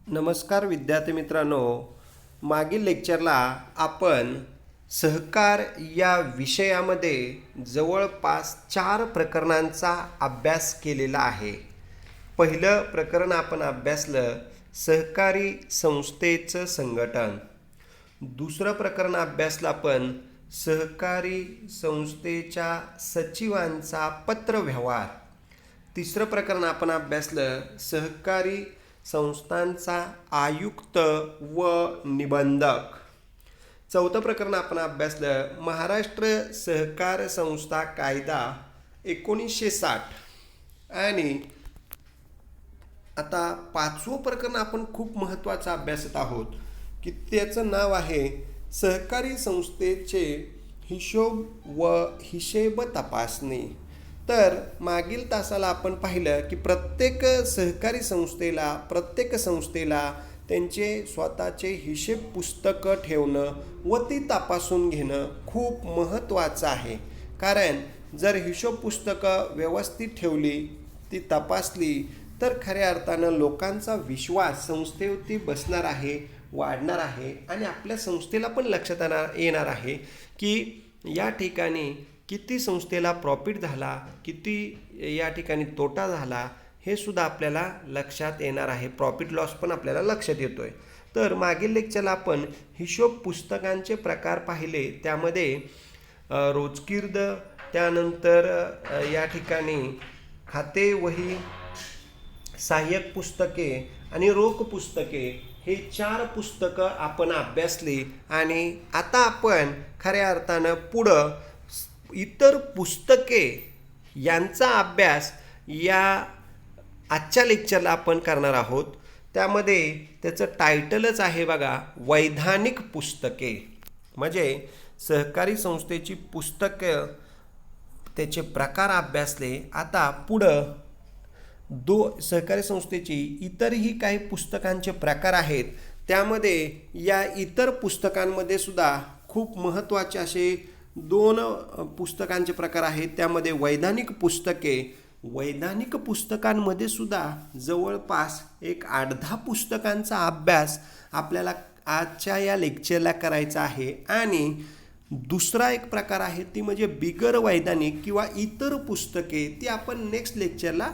नमस्कार विद्यार्थी मित्रांनो, मागील लेक्चरला आपण सहकार या विषयामध्ये जवळपास 4 प्रकरणांचा अभ्यास केलेला आहे. पहिलं प्रकरण आपण अभ्यासलं सहकारी संस्थेचं संघटन. दुसरं प्रकरण अभ्यासलं आपण सहकारी संस्थेच्या सचिवांचा पत्रव्यवहार. तिसरं प्रकरण आपण अभ्यासलं सहकारी संस्थांचा आयुक्त व निबंधक. चौथं प्रकरण आपण अभ्यासलं महाराष्ट्र सहकार संस्था कायदा 1960. आणि आता पाचवं प्रकरण आपण खूप महत्त्वाचं अभ्यासत आहोत की त्याचं नाव आहे सहकारी संस्थेचे हिशोब व हिशेब तपासणी. तर मागील तासाला आपण पाहिलं की प्रत्येक संस्थेला त्यांचे स्वतःचे हिशेब पुस्तकं ठेवणं व ती तपासून घेणं खूप महत्त्वाचं आहे. कारण जर हिशोब पुस्तकं व्यवस्थित ठेवली, ती तपासली, तर खऱ्या अर्थानं लोकांचा विश्वास संस्थेवरती बसणार आहे, वाढणार आहे आणि आपल्या संस्थेला पण लक्षात येणार आहे की या ठिकाणी किती संस्थेला प्रॉफिट झाला, किती या ठिकाणी तोटा झाला, हे सुद्धा आपल्याला लक्षात येणार आहे. प्रॉफिट लॉस पण आपल्याला लक्षात येतोय. तर मागील लेक्चरला आपण हिशोब पुस्तकांचे प्रकार पाहिले. त्यामध्ये रोजकीर्द, त्यानंतर या ठिकाणी खाते वही, सहाय्यक पुस्तके आणि रोख पुस्तके, हे 4 पुस्तकं आपण अभ्यासली. आणि आता आपण खऱ्या अर्थानं पुढं इतर पुस्तके यांचा अभ्यास या आजच्या लेक्चरला आपण करणार आहोत. त्यामध्ये त्याचं टायटलच आहे बघा, वैधानिक पुस्तके. म्हणजे सहकारी संस्थेची पुस्तकं, त्याचे प्रकार अभ्यासले. आता पुढं सहकारी संस्थेची इतरही काही पुस्तकांचे प्रकार आहेत. त्यामध्ये या इतर पुस्तकांमध्ये सुद्धा खूप महत्त्वाचे असे 2 पुस्तकांचे प्रकार आहेत. त्यामध्ये वैधानिक पुस्तके. वैधानिक पुस्तकांमध्ये सुद्धा जवळपास एक 8-10 पुस्तकांचा अभ्यास आपल्याला आजच्या या लेक्चरला करायचा आहे. आणि दुसरा एक प्रकार आहे ती म्हणजे बिगर वैधानिक किंवा इतर पुस्तके, ती आपण नेक्स्ट लेक्चरला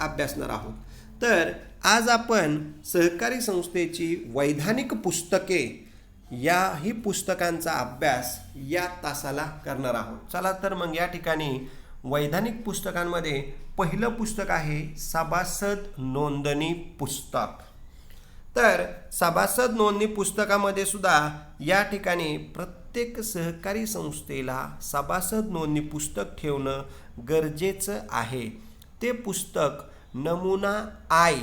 अभ्यासणार आहोत. तर आज आपण सहकारी संस्थेची वैधानिक पुस्तके याही पुस्तकांचा अभ्यास या तासाला करणार आहोत. चला तर मग या ठिकाणी वैधानिक पुस्तकांमध्ये पहिलं पुस्तक आहे सभासद नोंदणी पुस्तक. तर सभासद नोंदणी पुस्तकामध्ये सुद्धा या ठिकाणी प्रत्येक सहकारी संस्थेला सभासद नोंदणी पुस्तक ठेवणं गरजेचं आहे. ते पुस्तक नमुना I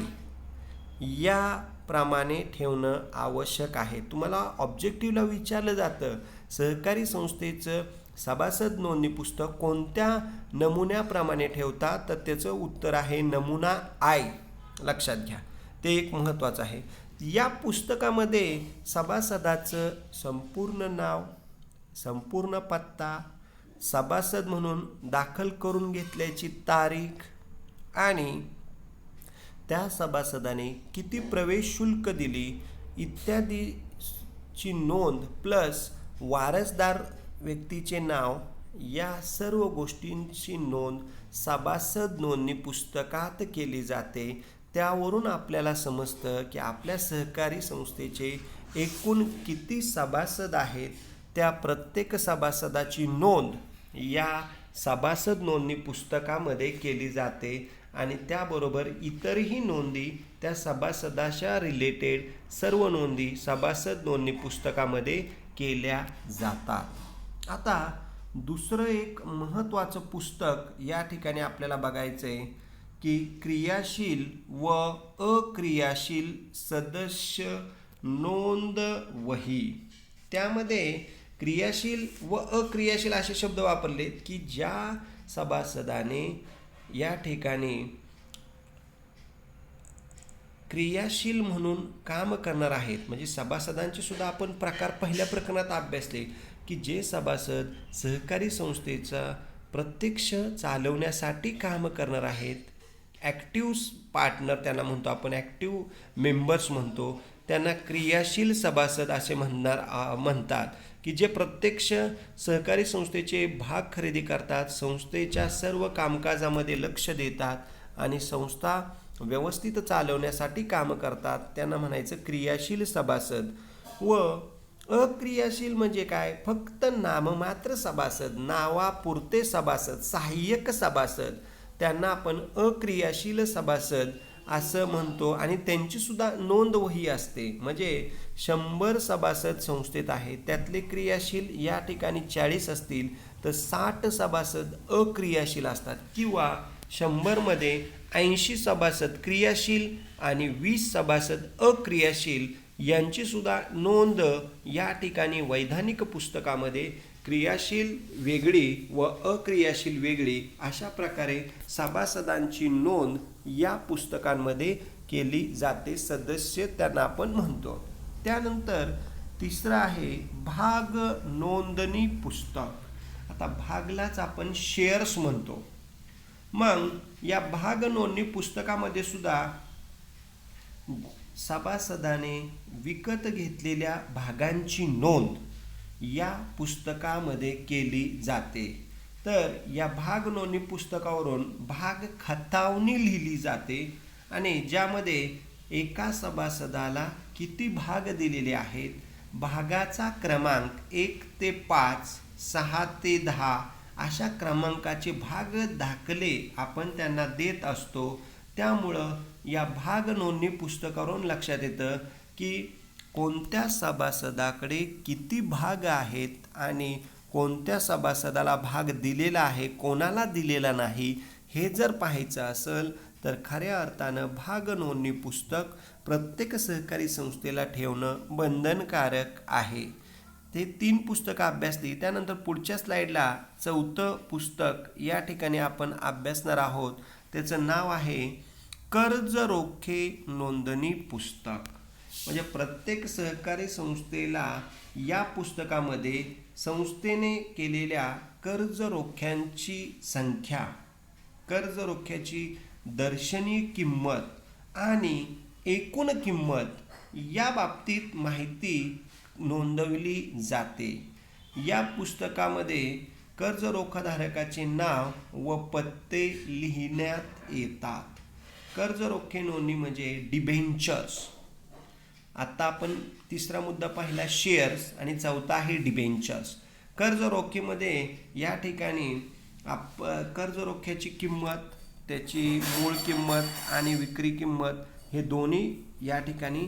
या प्रमाणे ठेवणं आवश्यक आहे. तुम्हाला ऑब्जेक्टिव्हला विचारलं जातं सहकारी संस्थेचं सभासद नोंदणी पुस्तक कोणत्या नमुन्याप्रमाणे ठेवता, तर त्याचं उत्तर आहे नमुना I. लक्षात घ्या, ते एक महत्त्वाचं आहे. या पुस्तकामध्ये सभासदाचं संपूर्ण नाव, संपूर्ण पत्ता, सभासद म्हणून दाखल करून घेतल्याची तारीख आणि त्या सभासदाने किती प्रवेश शुल्क दिली इत्यादीची नोंद, प्लस वारसदार व्यक्तीचे नाव, या सर्व गोष्टींची नोंद सभासद नोंदणी पुस्तकात केली जाते. त्यावरून आपल्याला समजतं की आपल्या सहकारी संस्थेचे एकूण किती सभासद आहेत. त्या प्रत्येक सभासदाची नोंद या सभासद नोंदणी पुस्तकामध्ये केली जाते आणि त्याबरोबर इतरही नोंदी, त्या सभासदाच्या रिलेटेड सर्व नोंदी सभासद नोंदणी पुस्तकामध्ये केल्या जातात. आता दुसरं एक महत्त्वाचं पुस्तक या ठिकाणी आपल्याला बघायचं आहे की क्रियाशील व अक्रियाशील सदस्य नोंद वही. त्यामध्ये क्रियाशील व अक्रियाशील असे शब्द वापरलेत की ज्या सभासदाने या ठिकाणी क्रियाशील म्हणून काम करणार आहेत, म्हणजे सभासदांचे सुद्धा आपण प्रकार पहिल्या प्रकरणात अभ्यासले की जे सभासद सहकारी संस्थेचा प्रत्यक्ष चालवण्यासाठी काम करणार आहेत, ॲक्टिव्ह पार्टनर त्यांना म्हणतो आपण, ॲक्टिव्ह मेंबर्स म्हणतो, त्यांना क्रियाशील सभासद असे म्हणतात की जे प्रत्यक्ष सहकारी संस्थेचे भाग खरेदी करतात, संस्थेच्या सर्व कामकाजामध्ये लक्ष देतात आणि संस्था व्यवस्थित चालवण्यासाठी कामं करतात, त्यांना म्हणायचं क्रियाशील सभासद. व अक्रियाशील म्हणजे काय, फक्त नाममात्र सभासद, नावापुरते सभासद, सहाय्यक सभासद, त्यांना आपण अक्रियाशील सभासद असं म्हणतो. आणि त्यांची सुद्धा नोंदवही असते. म्हणजे 100 सभासद संस्थेत आहेत, त्यातले क्रियाशील या ठिकाणी 40 असतील तर 60 सभासद अक्रियाशील असतात. किंवा 100 मध्ये 80 सभासद क्रियाशील आणि 20 सभासद अक्रियाशील यांची सुद्धा नोंद या ठिकाणी वैधानिक पुस्तकामध्ये क्रियाशील वेगळी व अक्रियाशील वेगळी अशा प्रकारे सभासदांची नोंद या पुस्तकांमध्ये केली जाते. सदस्य त्यांना आपण म्हणतो. त्यानंतर तिसरं आहे भाग नोंदणी पुस्तक. आता भागलाच आपण शेअर्स म्हणतो. मग या भाग नोंदणी पुस्तकामध्ये सुद्धा सभासदाने विकत घेतलेल्या भागांची नोंद या पुस्तकामध्ये केली जाते. तर या भाग नोंदणी पुस्तकावरून भाग खतावणी लिहिली जाते आणि ज्यामध्ये एका सभासदाला किती भाग दिलेले आहेत, भागाचा क्रमांक 1 ते 5, 6 ते 10 अशा क्रमांकाचे भाग दाखले आपण त्यांना देत असतो. त्यामुळं या भाग नोंदणी पुस्तकावरून लक्षात येतं की कोणत्या सभासदाकडे किती भाग आहेत आणि कोणत्या सभासदाला भाग दिलेला आहे, कोणाला दिलेला नाही, हे जर पाहायचं असेल तर खऱ्या अर्थानं भाग नोंदणी पुस्तक प्रत्येक सहकारी संस्थेला ठेवणं बंधनकारक आहे. ते 3 पुस्तकं अभ्यासली. त्यानंतर पुढच्या स्लाईडला 4थं पुस्तक या ठिकाणी आपण अभ्यासणार आहोत. त्याचं नाव आहे कर्ज रोखे नोंदणी पुस्तक. म्हणजे प्रत्येक सहकारी संस्थेला या पुस्तकामध्ये संस्थेने केलेल्या कर्ज रोख्यांची संख्या, कर्ज रोख्याची दर्शनीय किंमत आणि एकूण किंमत या बाबतीत माहिती नोंदवली जाते. या पुस्तकामध्ये कर्ज रोखाधारकाचे नाव व पत्ते लिहिण्यात येतात. कर्ज रोखे नोंदणी म्हणजे डिबेंचर्स. आता आपण तिसरा मुद्दा पाहिला शेअर्स आणि 4था आहे डिबेंचर्स. कर्ज रोखेमध्ये या ठिकाणी कर्ज रोख्याची किंमत, त्याची मूळ किंमत आणि विक्री किंमत हे दोन्ही या ठिकाणी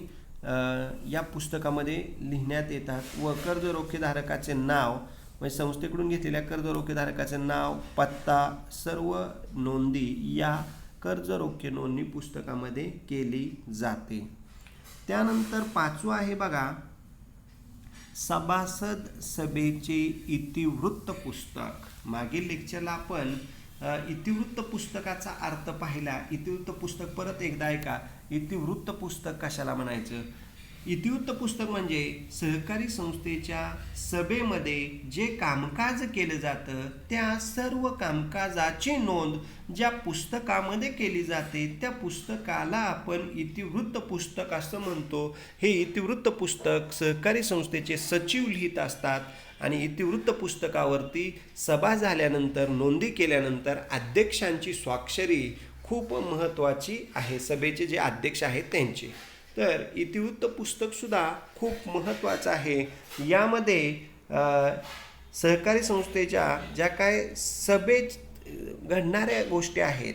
या पुस्तकामध्ये लिहिण्यात येतात. व कर्ज रोखेधारकाचे नाव म्हणजे संस्थेकडून घेतलेल्या कर्ज रोखेधारकाचे नाव, पत्ता, सर्व नोंदी या कर्ज रोखे नोंदणी पुस्तकामध्ये केली जाते. त्यानंतर 5वं आहे बघा सभासद सभेचे इतिवृत्त पुस्तक. मागील लेक्चरला आपण इतिवृत्त पुस्तकाचा अर्थ पाहिला. इतिवृत्त पुस्तक परत एकदा ऐका. इतिवृत्त पुस्तक कशाला म्हणायचं? इतिवृत्त पुस्तक म्हणजे सहकारी संस्थेच्या सभेमध्ये जे कामकाज केलं जातं त्या सर्व कामकाजाची नोंद ज्या पुस्तकामध्ये केली जाते त्या पुस्तकाला आपण इतिवृत्त पुस्तक असं म्हणतो. हे इतिवृत्त पुस्तक सहकारी संस्थेचे सचिव लिहित असतात आणि इतिवृत्त पुस्तकावरती सभा झाल्यानंतर, नोंदी केल्यानंतर अध्यक्षांची स्वाक्षरी खूप महत्त्वाची आहे, सभेचे जे अध्यक्ष आहेत त्यांची. तर इतिवृत्त पुस्तकसुद्धा खूप महत्त्वाचं आहे. यामध्ये सहकारी संस्थेच्या ज्या काय सभेत घडणाऱ्या गोष्टी आहेत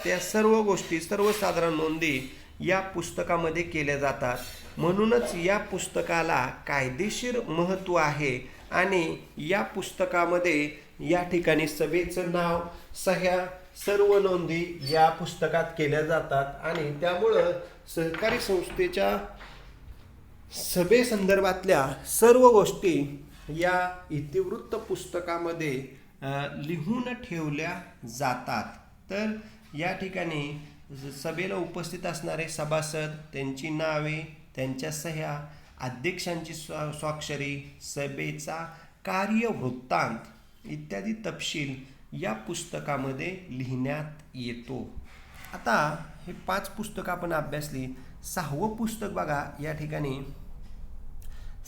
त्या सर्व गोष्टी, सर्वसाधारण नोंदी या पुस्तकामध्ये केल्या जातात. म्हणूनच या पुस्तकाला कायदेशीर महत्त्व आहे आणि या पुस्तकामध्ये या ठिकाणी सभेचं नाव, सह्या, सर्व नोंदी या पुस्तकात केल्या जातात आणि त्यामुळं सहकारी संस्थेच्या सभेसंदर्भातल्या सर्व गोष्टी या इतिवृत्त पुस्तकामध्ये लिहून ठेवल्या जातात. तर या ठिकाणी सभेला उपस्थित असणारे सभासद, त्यांची नावे, त्यांच्या सह्या, अध्यक्षांची स्वाक्षरी, सभेचा कार्यवृत्तांत इत्यादी तपशील या पुस्तकामध्ये लिहिण्यात येतो. आता हे 5 पुस्तकं आपण अभ्यासली. 6वं पुस्तक बघा या ठिकाणी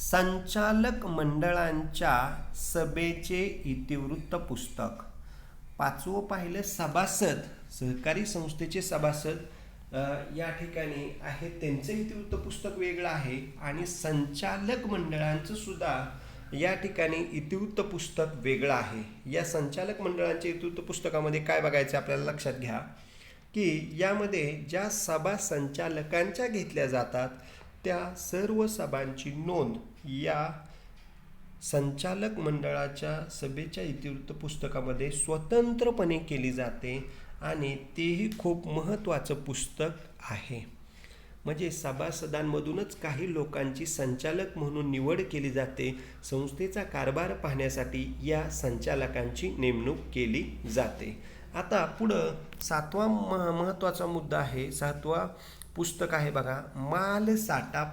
संचालक मंडळांच्या सभेचे इतिवृत्त पुस्तक. 5वं पाहिलं सभासद, सहकारी संस्थेचे सभासद या ठिकाणी आहे, त्यांचं इतिवृत्त पुस्तक वेगळं आहे आणि संचालक मंडळांचं सुद्धा या ठिकाणी इतिवृत्त पुस्तक वेगळं आहे. या संचालक मंडळांच्या इतिवृत्त पुस्तकामध्ये काय बघायचं आपल्याला लक्षात घ्या की यामध्ये ज्या सभा संचालकांच्या घेतल्या जातात त्या सर्व सभांची नोंद या संचालक मंडळाच्या सभेच्या इतिवृत्त पुस्तकामध्ये स्वतंत्रपणे केली जाते आणि तेही खूप महत्त्वाचं पुस्तक आहे. म्हणजे सभासदांमधूनच काही लोकांची संचालक म्हणून निवड केली जाते. संस्थेचा कारभार पाहण्यासाठी या संचालकांची नेमणूक केली जाते. आता पुढं 7वा महत्त्वाचा मुद्दा आहे. 7वा पुस्तक आहे बघा मालसाठा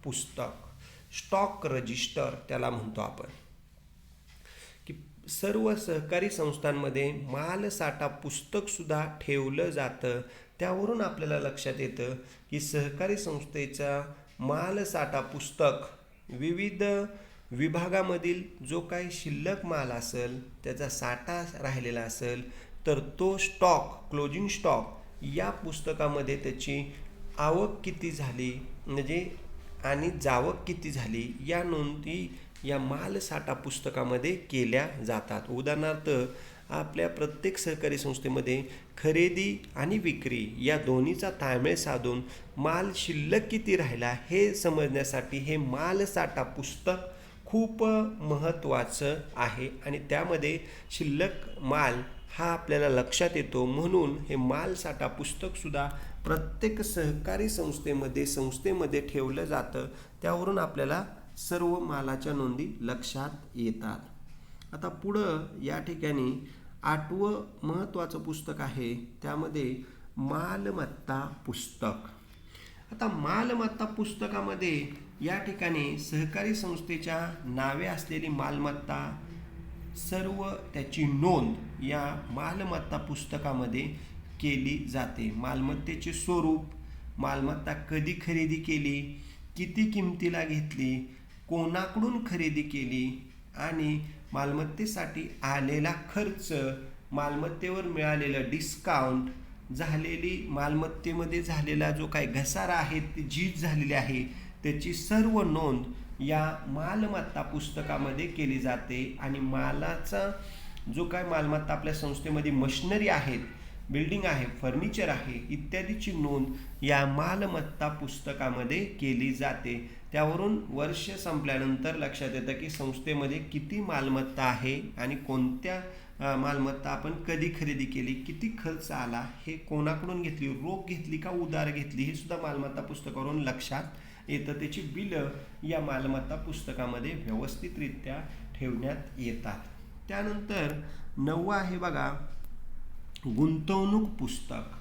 पुस्तक. स्टॉक रजिस्टर त्याला म्हणतो आपण, की सर्व सहकारी संस्थांमध्ये मालसाठा पुस्तक सुद्धा ठेवलं जातं. त्यावरून आपल्याला लक्षात येतं की सहकारी संस्थेचा मालसाठा पुस्तक विविध विभागामधील जो काही शिल्लक माल असेल, त्याचा साठा राहिलेला असेल तर तो स्टॉक, क्लोजिंग स्टॉक या पुस्तकामध्ये त्याची आवक किती झाली म्हणजे आणि जावक किती झाली या नोंदी या मालसाठा पुस्तकामध्ये केल्या जातात. उदाहरणार्थ आपल्या प्रत्येक सहकारी संस्थेमध्ये खरेदी आणि विक्री या दोन्हीचा ताळमेळ साधून माल शिल्लक किती राहिला हे समजण्यासाठी हे मालसाठा पुस्तक खूप महत्त्वाचं आहे आणि त्यामध्ये शिल्लक माल हा आपल्याला लक्षात येतो. म्हणून हे मालसाठा पुस्तकसुद्धा प्रत्येक सहकारी संस्थेमध्ये ठेवलं जातं. त्यावरून आपल्याला सर्व मालाच्या नोंदी लक्षात येतात. आता पुढं या ठिकाणी 8वं महत्त्वाचं पुस्तक आहे, त्यामध्ये मालमत्ता पुस्तक. आता मालमत्ता पुस्तकामध्ये या ठिकाणी सहकारी संस्थेच्या नावे असलेली मालमत्ता सर्व त्याची नोंद या मालमत्ता पुस्तकामध्ये केली जाते. मालमत्तेचे स्वरूप, मालमत्ता कधी खरेदी केली, किती किमतीला घेतली, कोणाकडून खरेदी केली आणि मालमत्तेसाठी आलेला खर्च, मालमत्तेवर मिळालेलं डिस्काउंट, झालेली मालमत्तेमध्ये झालेला जो काही घसारा आहे, ती झीज झालेली आहे, त्याची सर्व नोंद या मालमत्ता पुस्तकामध्ये केली जाते. आणि मालाचा जो काय मालमत्ता आपल्या संस्थेमध्ये मशिनरी आहेत, बिल्डिंग आहे, फर्निचर आहे इत्यादीची नोंद या मालमत्ता पुस्तकामध्ये केली जाते. त्यावरून वर्ष संपल्यानंतर लक्षात येतं की संस्थेमध्ये किती मालमत्ता आहे आणि कोणत्या मालमत्ता आपण कधी खरेदी केली, किती खर्च आला, हे कोणाकडून घेतली, रोख घेतली का उधार घेतली, हे सुद्धा मालमत्ता पुस्तकावरून लक्षात येतं. त्याची बिलं या मालमत्ता पुस्तकामध्ये व्यवस्थितरित्या ठेवण्यात येतात. त्यानंतर 9वं आहे बघा गुंतवणूक पुस्तक.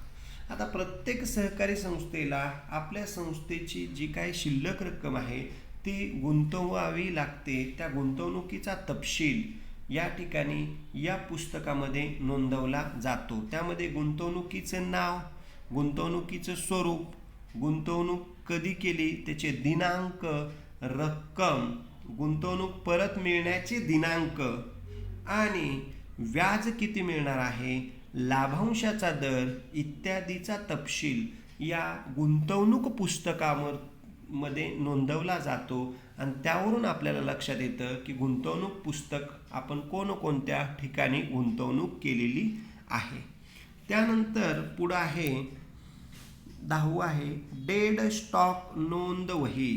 आता प्रत्येक सहकारी संस्थेला आपल्या संस्थेची जी काही शिल्लक रक्कम आहे ती गुंतवावी लागते. त्या गुंतवणुकीचा तपशील या ठिकाणी या पुस्तकामध्ये नोंदवला जातो. त्यामध्ये गुंतवणुकीचं नाव, गुंतवणुकीचं स्वरूप, गुंतवणूक कधी केली, त्याचे दिनांक, रक्कम, गुंतवणूक परत मिळण्याचे दिनांक आणि व्याज किती मिळणार आहे, लाभांशाचा दर इत्यादीचा तपशील या गुंतवणूक पुस्तकामध्ये नोंदवला जातो. आणि त्यावरून आपल्याला लक्षात येतं की गुंतवणूक पुस्तक आपण कोणकोणत्या ठिकाणी गुंतवणूक केलेली आहे. त्यानंतर पुढं आहे 10वं आहे डेड स्टॉक नोंद वही.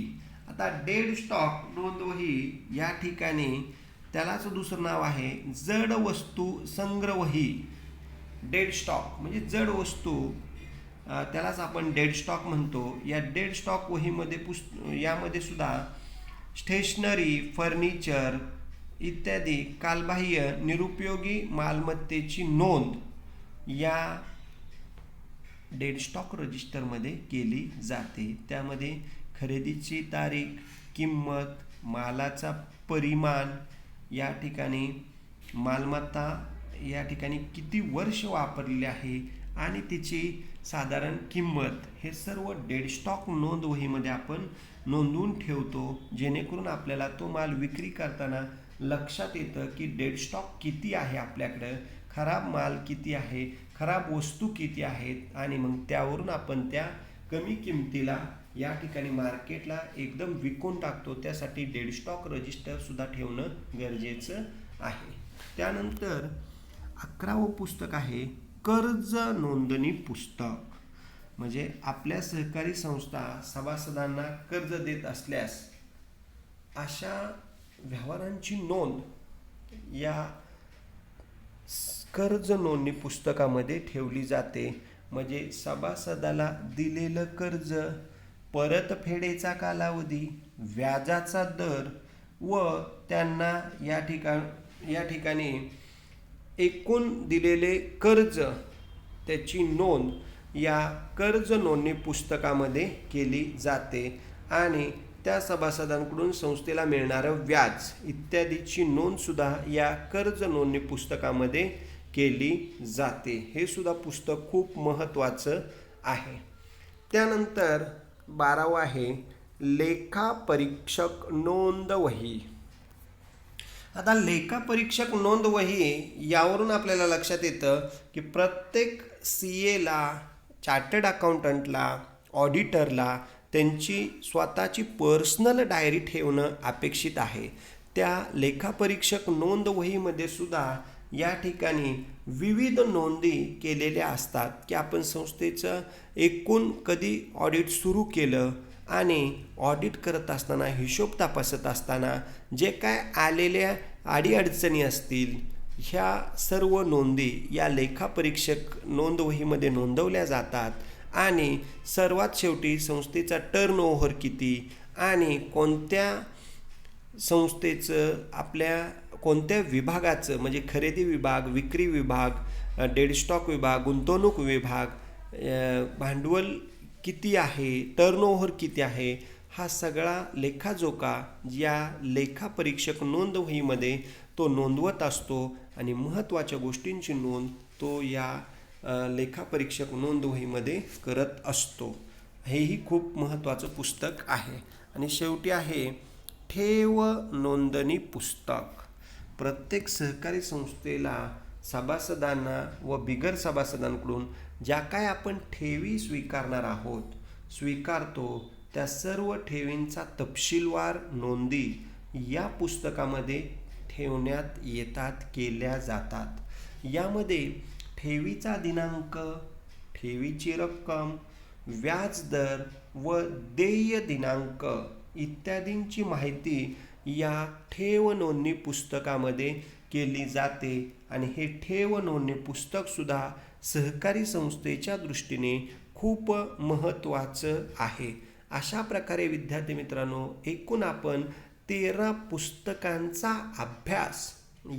आता डेड स्टॉक नोंद वही या ठिकाणी त्यालाच दुसरं नाव आहे जड वस्तू संग्रह वही. डेड स्टॉक म्हणजे जड वस्तू, त्यालाच आपण डेड स्टॉक म्हणतो. या डेड स्टॉक वहीमध्ये यामध्ये सुद्धा स्टेशनरी, फर्निचर इत्यादी कालबाह्य निरुपयोगी मालमत्तेची नोंद या डेड स्टॉक रजिस्टरमध्ये केली जाते. त्यामध्ये खरेदीची तारीख, किंमत, मालाचा परिमाण, या ठिकाणी मालमत्ता या ठिकाणी किती वर्ष वापरलेली आहे आणि तिची साधारण किंमत हे सर्व डेड स्टॉक नोंद वहीमध्ये आपण नोंदवून ठेवतो, जेणेकरून आपल्याला तो माल विक्री करताना लक्षात येतं की डेड स्टॉक किती आहे आपल्याकडं, खराब माल किती आहे, खराब वस्तू किती आहेत, आणि मग त्यावरून आपण त्या कमी किमतीला या ठिकाणी मार्केटला एकदम विकून टाकतो. त्यासाठी डेड स्टॉक रजिस्टर सुद्धा ठेवणं गरजेचं आहे. त्यानंतर 11वं पुस्तक आहे कर्ज नोंदणी पुस्तक. म्हणजे आपल्या सहकारी संस्था सभासदांना कर्ज देत असल्यास अशा व्यवहारांची नोंद या कर्ज नोंदणी पुस्तकामध्ये ठेवली जाते. म्हणजे सभासदाला दिलेलं कर्ज, परतफेडीचा कालावधी, व्याजाचा दर व त्यांना या ठिकाणी एकूण दिलेले कर्ज त्याची नोंद या कर्ज नोंदणी पुस्तकामध्ये केली जाते आणि त्या सभासदांकडून संस्थेला मिळणारं व्याज इत्यादीची नोंदसुद्धा या कर्ज नोंदणी पुस्तकामध्ये केली जाते. हे सुद्धा पुस्तक खूप महत्त्वाचं आहे. त्यानंतर 12वं आहे लेखापरीक्षक नोंद वही. आता लेखापरीक्षक नोंद वही यावरून आपल्याला लक्षात येतं की प्रत्येक CAला, चार्टर्ड अकाउंटंटला, ऑडिटरला त्यांची स्वतःची पर्सनल डायरी ठेवणं अपेक्षित आहे. त्या लेखापरीक्षक नोंद वहीमध्ये सुद्धा या ठिकाणी विविध नोंदी केलेल्या असतात की आपण संस्थेचं एकूण कधी ऑडिट सुरू केलं आणि ऑडिट करत असताना, हिशोब तपासत असताना जे काय आलेल्या अडीअडचणी असतील, ह्या सर्व नोंदी या लेखापरीक्षक नोंद वहीमध्ये नोंदवल्या जातात. आणि सर्वात शेवटी संस्थेचा टर्नओव्हर किती आणि कोणत्या संस्थेचं, आपल्या कोणत्या विभागाचं, म्हणजे खरेदी विभाग, विक्री विभाग, डेड स्टॉक विभाग, गुंतवणूक विभाग, भांडवल किती आहे, टर्नओव्हर किती आहे, हा सगळा लेखाजोखा या लेखापरीक्षक नोंद वहीमध्ये तो नोंदवत असतो आणि महत्त्वाच्या गोष्टींची नोंद तो या लेखापरीक्षक नोंद वहीमध्ये करत असतो. हेही खूप महत्त्वाचं पुस्तक आहे. आणि शेवटी आहे ठेव नोंदणी पुस्तक. प्रत्येक सहकारी संस्थेला सभासदांना व बिगर सभासदांकडून ज्या काय आपण ठेवी स्वीकारतो त्या सर्व ठेवींचा तपशीलवार नोंदी या पुस्तकामध्ये ठेवण्यात येतात, केल्या जातात. यामध्ये ठेवीचा दिनांक, ठेवीची रक्कम, व्याजदर व देय दिनांक इत्यादींची माहिती या ठेव नोंदणी पुस्तकामध्ये केली जाते. आणि हे ठेव नोंदणी पुस्तकसुद्धा सहकारी संस्थेच्या दृष्टीने खूप महत्त्वाचं आहे. अशा प्रकारे विद्यार्थी मित्रांनो, एकूण आपण 13 पुस्तकांचा अभ्यास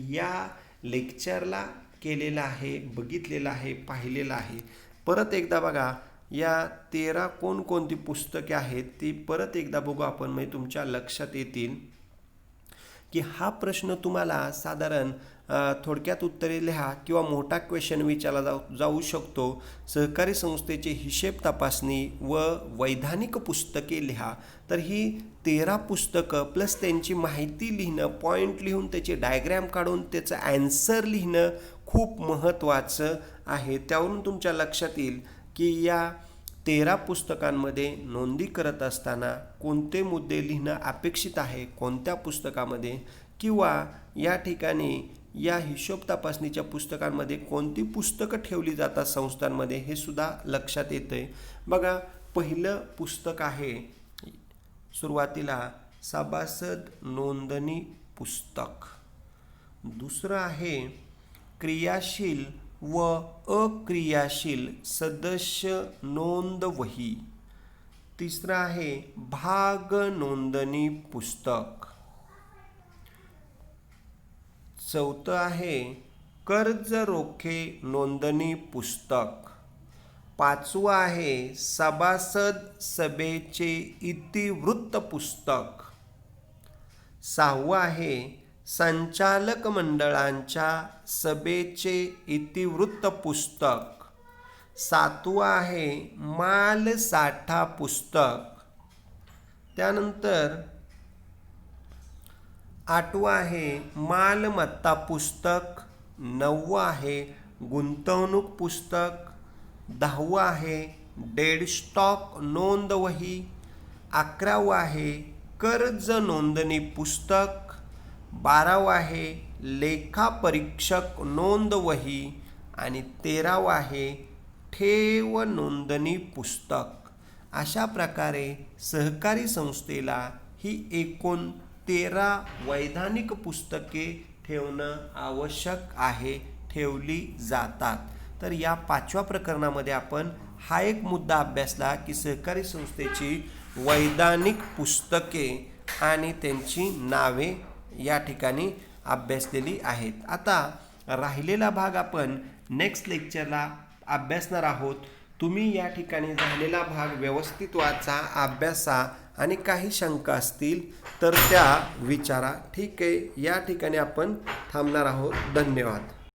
या लेक्चरला केलेला आहे, बघितलेला आहे, पाहिलेला आहे. परत एकदा बघा, या 13 कोणकोणती पुस्तके आहेत ती परत एकदा बघू आपण, म्हणजे तुमच्या लक्षात येतील की हा प्रश्न तुम्हाला साधारण थोडक्यात उत्तरे लिहा किंवा मोठा क्वेश्चन विचारला जाऊ शकतो. सहकारी संस्थेचे हिशेब तपासणी व वैधानिक पुस्तके लिहा. तर ही 13 पुस्तकं प्लस त्यांची माहिती लिहिणं, पॉईंट लिहून त्याचे डायग्रॅम काढून त्याचं ॲन्सर लिहिणं खूप महत्त्वाचं आहे. त्यावरून तुमच्या लक्षात येईल की या 13 पुस्तकांमध्ये नोंदी करत असताना कोणते मुद्दे लिहिणं अपेक्षित आहे कोणत्या पुस्तकामध्ये, किंवा या ठिकाणी या हिशोब तपासणीच्या पुस्तकांमध्ये कोणती पुस्तकं ठेवली जातात संस्थांमध्ये, हे सुद्धा लक्षात येतंय. बघा, पहिलं पुस्तक आहे सुरुवातीला सभासद नोंदणी पुस्तक. दुसरं आहे क्रियाशील व अक्रियाशील सदस्य नोंद वही. तिसरं आहे भाग नोंदणी पुस्तक. चौथं आहे कर्ज रोखे नोंदणी पुस्तक. 5वं आहे सभासद सभेचे इतिवृत्त पुस्तक. 6वं आहे संचालक मंडळांच्या सभेचे इतिवृत्त पुस्तक. सातवा आहे माल साठा पुस्तक. त्यानंतर आठवा आहे मालमत्ता पुस्तक. नववा आहे गुंतवणूक पुस्तक. 10वा आहे डेड स्टॉक नोंदवही. 11वा आहे कर्ज नोंदणी पुस्तक. 12वा आहे लेखापरीक्षक नोंदवही. आणि 13वा आहे ठेव नोंदणी पुस्तक. अशा प्रकारे सहकारी संस्थेला ही एकूण 13 वैधानिक पुस्तके ठेवणं आवश्यक आहे, ठेवली जातात. तर या 5व्या प्रकरणामध्ये आपण हा एक मुद्दा अभ्यासला की सहकारी संस्थेची वैधानिक पुस्तके आणि त्यांची नावे या ठिकाणी अभ्यासलेली आहेत. आता राहिलेला भाग आपण नेक्स्ट लेक्चरला अभ्यासणार आहोत. तुम्ही या ठिकाणी झालेला भाग व्यवस्थित वाचा, अभ्यासा आणि काही शंका असतील तर त्या विचारा. ठीक आहे, या ठिकाणी आपण थांबणार आहोत. धन्यवाद.